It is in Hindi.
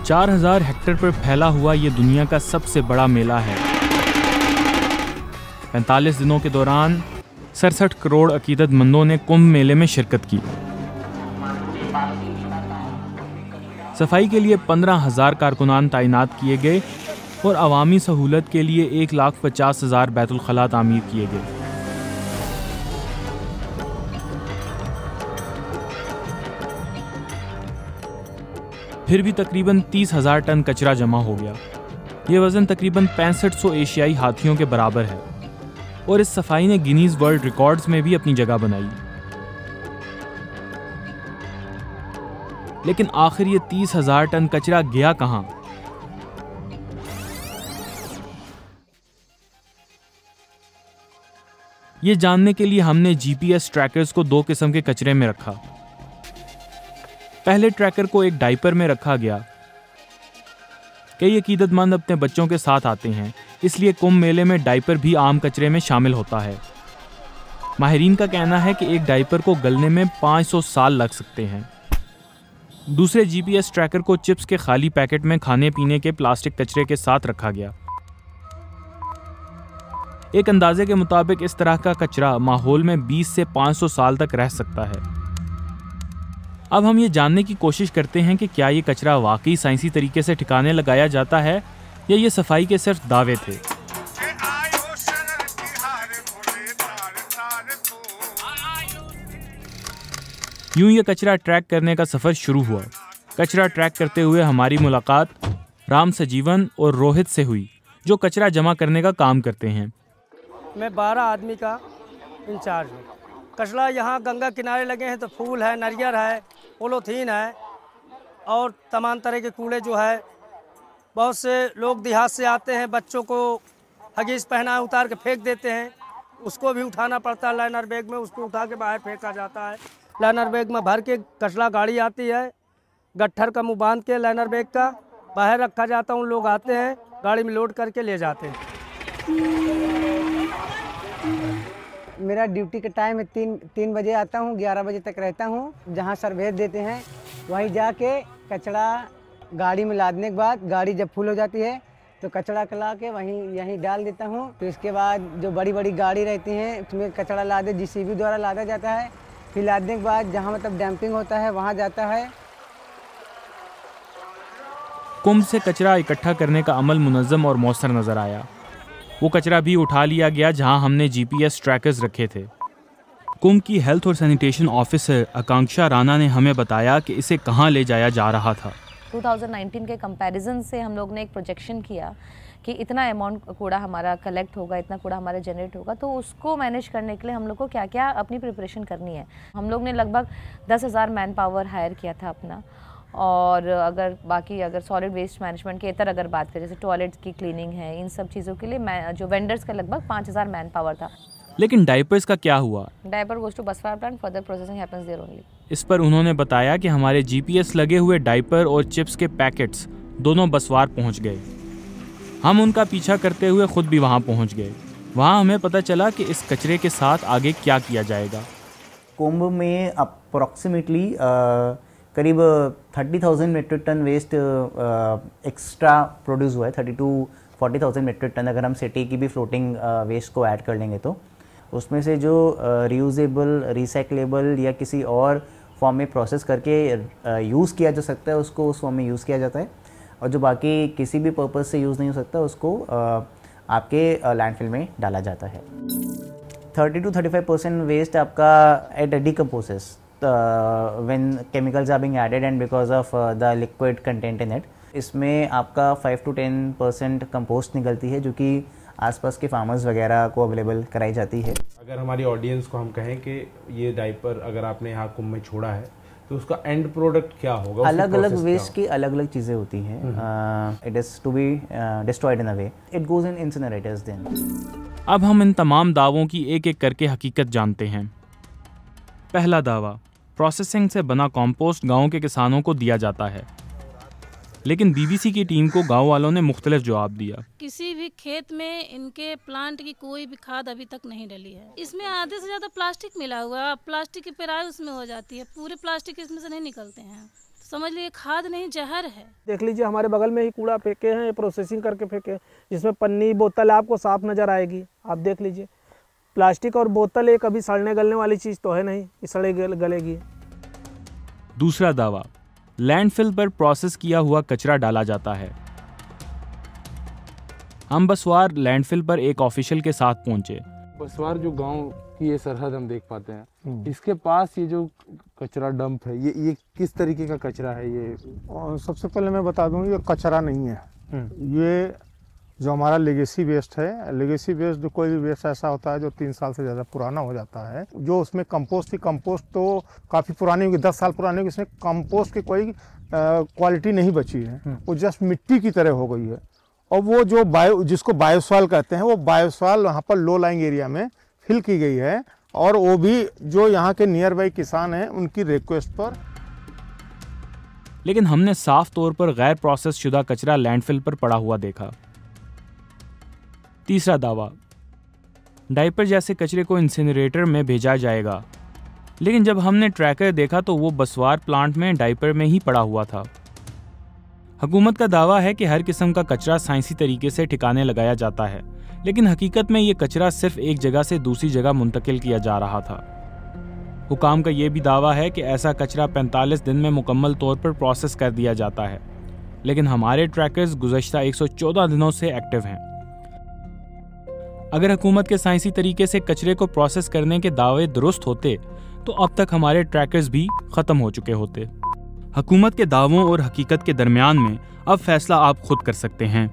4000 हेक्टेयर पर फैला हुआ ये दुनिया का सबसे बड़ा मेला है। 45 दिनों के दौरान 67 करोड़ अकीदतमंदों ने कुंभ मेले में शिरकत की। सफाई के लिए 15,000 कारकुनान तैनात किए गए और अवामी सहूलत के लिए 1,50,000 बैतुल खला तामीर किए गए। फिर भी तकरीबन 30,000 टन कचरा जमा हो गया। ये वजन तकरीबन 6500 एशियाई हाथियों के बराबर है और इस सफाई ने गिनीज वर्ल्ड रिकॉर्ड्स में भी अपनी जगह बनाई। लेकिन आखिर ये 30,000 टन कचरा गया कहां? ये जानने के लिए हमने जीपीएस ट्रैकर्स को 2 किस्म के कचरे में रखा। पहले ट्रैकर को एक डायपर में रखा गया। कई अकीदतमंद अपने बच्चों के साथ आते हैं, इसलिए कुंभ मेले में डायपर भी आम कचरे में शामिल होता है। माहिरीन का कहना है कि एक डायपर को गलने में 500 साल लग सकते हैं। दूसरे जीपीएस ट्रैकर को चिप्स के खाली पैकेट में खाने पीने के प्लास्टिक कचरे के साथ रखा गया। एक अंदाजे के मुताबिक इस तरह का कचरा माहौल में 20 से 500 साल तक रह सकता है। अब हम ये जानने की कोशिश करते हैं कि क्या ये कचरा वाकई साइंसी तरीके से ठिकाने लगाया जाता है या ये सफाई के सिर्फ दावे थे। यूं ये कचरा ट्रैक करने का सफर शुरू हुआ। कचरा ट्रैक करते हुए हमारी मुलाकात राम सजीवन और रोहित से हुई, जो कचरा जमा करने का काम करते हैं। मैं 12 आदमी का इंचार्ज हूँ। कचरा यहाँ गंगा किनारे लगे हैं तो फूल है, नारियल है, पोलोथीन है और तमाम तरह के कूड़े जो है। बहुत से लोग देहात से आते हैं, बच्चों को हगीज पहना उतार के फेंक देते हैं, उसको भी उठाना पड़ता है लाइनर बैग में, उसको उठा के बाहर फेंका जाता है। लाइनर बैग में भर के कचरा गाड़ी आती है, गट्ठर का मुँह बांध के लाइनर बैग का बाहर रखा जाता है। उन लोग आते हैं, गाड़ी में लोड करके ले जाते हैं। मेरा ड्यूटी का टाइम है 3 बजे आता हूँ, 11 बजे तक रहता हूँ। जहाँ सर्विस देते हैं वहीं जाके कचरा गाड़ी में लादने के बाद, गाड़ी जब फुल हो जाती है तो कचरा कला के यहीं डाल देता हूँ। तो इसके बाद जो बड़ी बड़ी गाड़ी रहती हैं उसमें कचरा लादे जीसीबी द्वारा लादा जाता है। फिर लादने के बाद जहाँ मतलब डंपिंग होता है वहाँ जाता है। कुंभ से कचरा इकट्ठा करने का अमल मुनज़्ज़म और मौसर नजर आया। वो कचरा भी उठा लिया गया जहां हमने जीपीएस ट्रैकर्स रखे थे। कुंभ की हेल्थ और सैनिटेशन ऑफिसर आकांक्षा राणा ने हमें बताया कि इसे कहां ले जाया जा रहा था। 2019 के कंपैरिजन से हम लोग ने एक प्रोजेक्शन किया कि इतना अमाउंट कूड़ा हमारा कलेक्ट होगा, इतना कूड़ा हमारा जनरेट होगा, तो उसको मैनेज करने के लिए हम लोग को क्या क्या अपनी प्रिपरेशन करनी है। हम लोग ने लगभग 10,000 मैन पावर हायर किया था अपना। और अगर सॉलिड वेस्ट मैनेजमेंट के इतर अगर बात करें, जैसे टॉयलेट्स की क्लीनिंग है, इन सब चीज़ों के लिए जो वेंडर्स का लगभग 5,000 मैन पावर था। लेकिन डायपर्स का क्या हुआ? डायपर गोज टू बसवार plant, further processing happens there only. इस पर उन्होंने बताया कि हमारे जीपीएस लगे हुए डायपर और चिप्स के पैकेट्स दोनों बसवार पहुंच गए। हम उनका पीछा करते हुए खुद भी वहां पहुंच गए। वहां हमें पता चला कि इस कचरे के साथ आगे क्या किया जाएगा। कुंभ में अप्रॉक्सीमेटली करीब 30,000 metric ton waste extra produce हुआ है। 30 to 40,000 मेट्रिक टन अगर हम सिटी की भी फ्लोटिंग वेस्ट को ऐड कर लेंगे तो उसमें से जो रीयूजेबल, रिसाइक्लेबल या किसी और फॉर्म में प्रोसेस करके यूज़ किया जा सकता है उसको उस फॉर्म में यूज़ किया जाता है, और जो बाकी किसी भी पर्पज़ से यूज़ नहीं हो सकता उसको आपके लैंडफिल में डाला जाता है। 30 to 35% वेस्ट आपका at decomposes when chemicals are being added and because of the liquid content in it। इसमें आपका 5 to 10% कंपोस्ट निकलती है जो कि आसपास के फार्मर्स वगैरह को अवेलेबल कराई जाती है। अगर हमारी ऑडियंस को हम कहें कि ये डायपर अगर आपने यहाँ कुंभ में छोड़ा है तो उसका एंड प्रोडक्ट क्या होगा? अलग अलग वेस्ट की अलग अलग चीज़ें होती हैं। It is to be destroyed in a way, it goes in incinerators then. अब हम इन तमाम दावों की एक एक करके हकीकत जानते हैं। पहला दावा, प्रोसेसिंग से बना कंपोस्ट गांव के किसानों को दिया जाता है, लेकिन बीबीसी की टीम को गांव वालों ने मुख्तलिफ जवाब दिया। किसी भी खेत में इनके प्लांट की कोई भी खाद अभी तक नहीं डली है। इसमें आधे से ज़्यादा प्लास्टिक मिला हुआ है, प्लास्टिक की पेराई उसमें हो जाती है, पूरे प्लास्टिक इसमें से नहीं निकलते हैं। समझ लीजिए खाद नहीं जहर है। देख लीजिए हमारे बगल में ही कूड़ा फेंके हैं, प्रोसेसिंग करके फेंके हैं, जिसमें पन्नी बोतल आपको साफ नज़र आएगी। आप देख लीजिए प्लास्टिक और बोतल एक कभी सड़ने गलने वाली चीज़ तो है नहीं कि सड़े गलेगी। दूसरा दावा, लैंडफिल पर प्रोसेस किया हुआ कचरा डाला जाता है। हम बसवार लैंडफिल पर एक ऑफिशियल के साथ पहुंचे। बसवार जो गांव की ये सरहद हम देख पाते हैं, इसके पास ये जो कचरा डंप है, ये किस तरीके का कचरा है? ये और सबसे पहले मैं बता दूं, ये कचरा नहीं है। ये जो हमारा लेगेसी वेस्ट है, लेगेसी वेस्ट जो कोई भी वेस्ट ऐसा होता है जो 3 साल से ज़्यादा पुराना हो जाता है, जो उसमें कंपोस्ट थी, कंपोस्ट तो काफ़ी पुरानी होगी, 10 साल पुरानी होगी, इसमें कंपोस्ट की कोई क्वालिटी नहीं बची है, वो जस्ट मिट्टी की तरह हो गई है। और वो जो जिसको बायोसॉइल कहते हैं, वो बायोसॉइल वहाँ पर लो लाइंग एरिया में फिल की गई है, और वो भी जो यहाँ के नियर बाई किसान हैं उनकी रिक्वेस्ट पर। लेकिन हमने साफ तौर पर गैर प्रोसेस शुदा कचरा लैंडफिल पर पड़ा हुआ देखा। तीसरा दावा, डायपर जैसे कचरे को इंसिनरेटर में भेजा जाएगा, लेकिन जब हमने ट्रैकर देखा तो वो बसवार प्लांट में डायपर में ही पड़ा हुआ था। हुकूमत का दावा है कि हर किस्म का कचरा साइंसी तरीके से ठिकाने लगाया जाता है, लेकिन हकीकत में ये कचरा सिर्फ एक जगह से दूसरी जगह मुंतकिल किया जा रहा था। हुकाम का ये भी दावा है कि ऐसा कचरा 45 दिन में मुकम्मल तौर पर प्रोसेस कर दिया जाता है, लेकिन हमारे ट्रैकर्स गुज़श्ता 114 दिनों से एक्टिव हैं। अगर हुकूमत के साइंसी तरीके से कचरे को प्रोसेस करने के दावे दुरुस्त होते तो अब तक हमारे ट्रैकर्स भी ख़त्म हो चुके होते। हुकूमत के दावों और हकीकत के दरमियान में अब फैसला आप खुद कर सकते हैं।